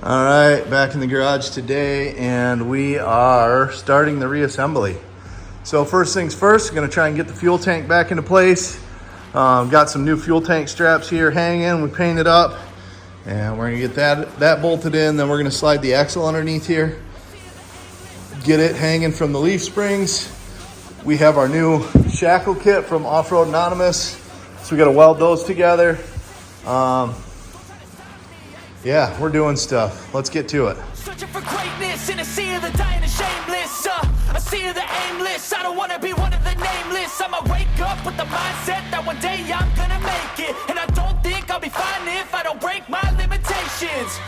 All right, back in the garage today, and we are starting the reassembly. So first things first, I'm gonna try and get the fuel tank back into place. Got some new fuel tank straps here hanging. We painted up, and we're gonna get that bolted in. Then we're gonna slide the axle underneath here, get it hanging from the leaf springs. We have our new shackle kit from Off-Road Anonymous, so we gotta weld those together. Yeah, we're doing stuff. Let's get to it. Searching for greatness in a sea of the dying and shameless. A sea of the aimless. I don't want to be one of the nameless. I'ma wake up with the mindset that one day I'm gonna make it. And I don't think I'll be fine if I don't break my limitations.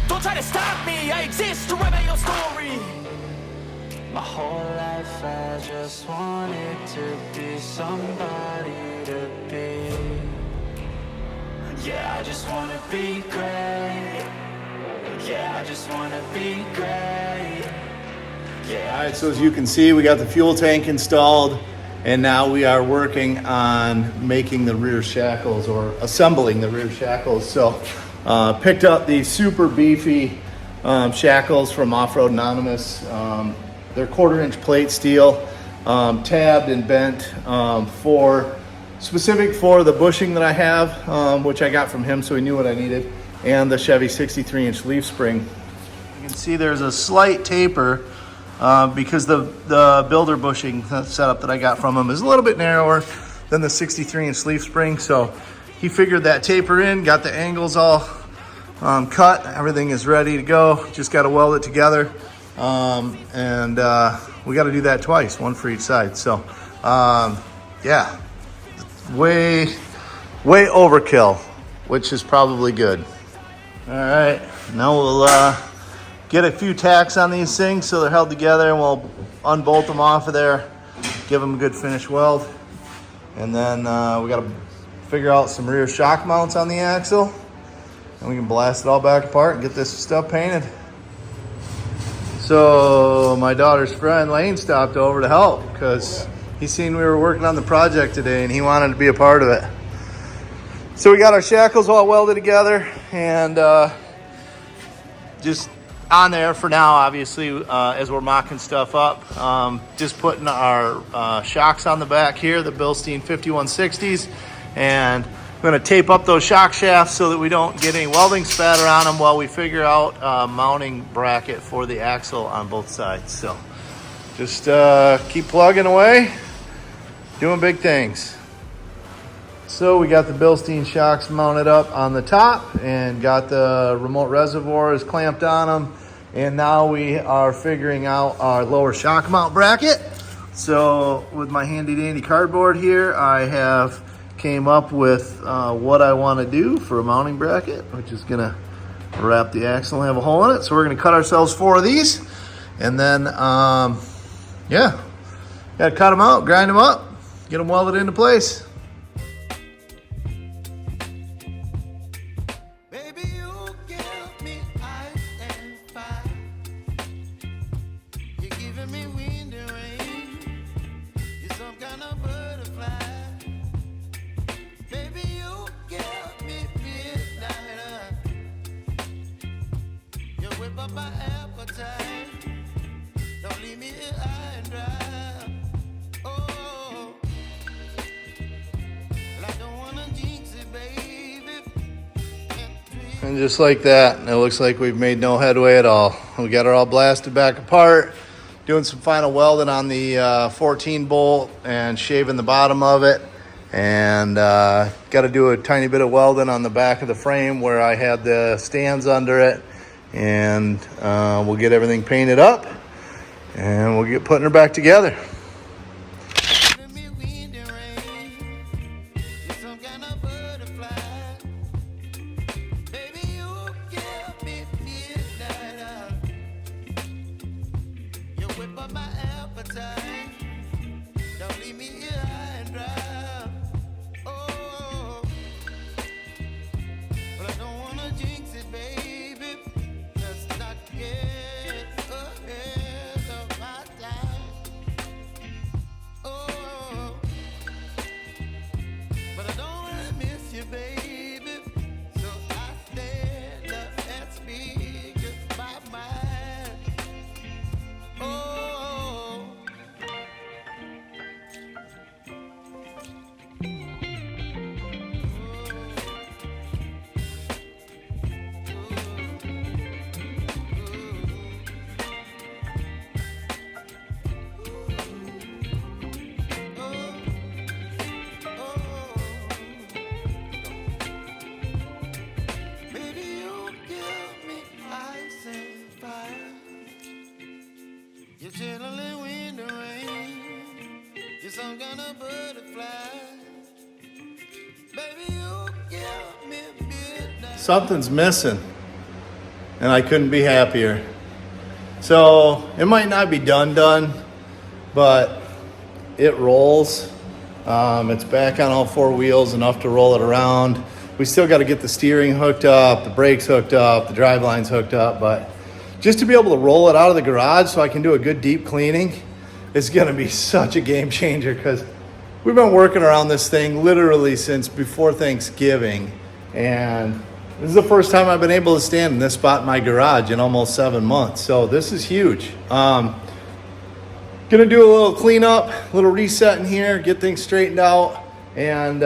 Don't try to stop me. I exist to write my own story. My whole life I just wanted to be somebody to be. Yeah, I just wanna be great. Yeah, I just wanna be great. Yeah. All right, so as you can see, we got the fuel tank installed, and now we are working on making the rear shackles, or assembling the rear shackles. So picked up these super beefy shackles from Off-Road Anonymous. They're 1/4-inch plate steel, tabbed and bent specific for the bushing that I have, which I got from him, so he knew what I needed, and the Chevy 63-inch leaf spring. You can see there's a slight taper because the builder bushing setup that I got from him is a little bit narrower than the 63-inch leaf spring, so he figured that taper in, got the angles all cut, everything is ready to go, just got to weld it together, and we got to do that twice, one for each side. So yeah, way overkill, which is probably good. All right, now we'll get a few tacks on these things so they're held together, and we'll unbolt them off of there, give them a good finish weld, and then we got to figure out some rear shock mounts on the axle, and we can blast it all back apart and get this stuff painted. So my daughter's friend Lane stopped over to help because he seen we were working on the project today and he wanted to be a part of it. So we got our shackles all welded together, and just on there for now, obviously, as we're mocking stuff up, just putting our shocks on the back here, the Bilstein 5160s, and I'm gonna tape up those shock shafts so that we don't get any welding spatter on them while we figure out a mounting bracket for the axle on both sides. So just keep plugging away, doing big things. So we got the Bilstein shocks mounted up on the top and got the remote reservoirs clamped on them. And now we are figuring out our lower shock mount bracket. So with my handy dandy cardboard here, I have came up with what I want to do for a mounting bracket, which is gonna wrap the axle and have a hole in it. So we're gonna cut ourselves 4 of these, and then yeah, gotta cut them out, grind them up, get them welded into place. My appetite, don't leave me here high and dry. Oh, I don't wanna jinx it, baby. And just like that, it looks like we've made no headway at all. We got it all blasted back apart, doing some final welding on the 14 bolt and shaving the bottom of it, and got to do a tiny bit of welding on the back of the frame where I had the stands under it. And we'll get everything painted up, and we'll get putting her back together. something's missing, and I couldn't be happier. So it might not be done, but it rolls. It's back on all four wheels, enough to roll it around. We still got to get the steering hooked up, the brakes hooked up, the drive lines hooked up, but just to be able to roll it out of the garage so I can do a good deep cleaning is going to be such a game changer, because we've been working around this thing literally since before Thanksgiving, and this is the first time I've been able to stand in this spot in my garage in almost 7 months. So this is huge. Gonna do a little cleanup, a little reset in here, get things straightened out, and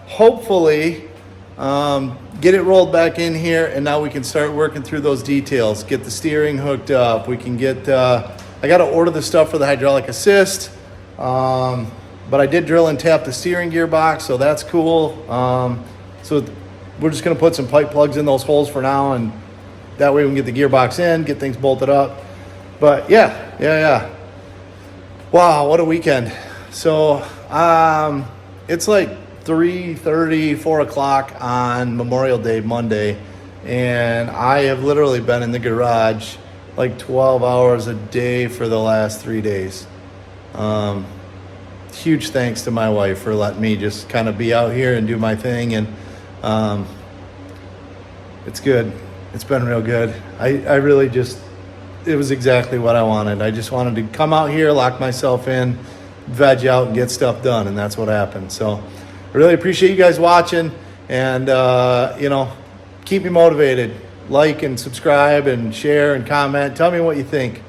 hopefully get it rolled back in here, and now we can start working through those details, get the steering hooked up. We can get, I got to order the stuff for the hydraulic assist, but I did drill and tap the steering gearbox, so that's cool. So we're just going to put some pipe plugs in those holes for now, and that way we can get the gearbox in, get things bolted up. But yeah. Wow, what a weekend. So it's like 3:30, 4 o'clock on Memorial Day, Monday, and I have literally been in the garage like 12 hours a day for the last 3 days. Huge thanks to my wife for letting me just kind of be out here and do my thing, and it's good. It's been real good. I really just, it was exactly what I wanted. I just wanted to come out here, lock myself in, veg out, and get stuff done, and that's what happened. So I really appreciate you guys watching, and keep me motivated. Like and subscribe and share and comment. Tell me what you think.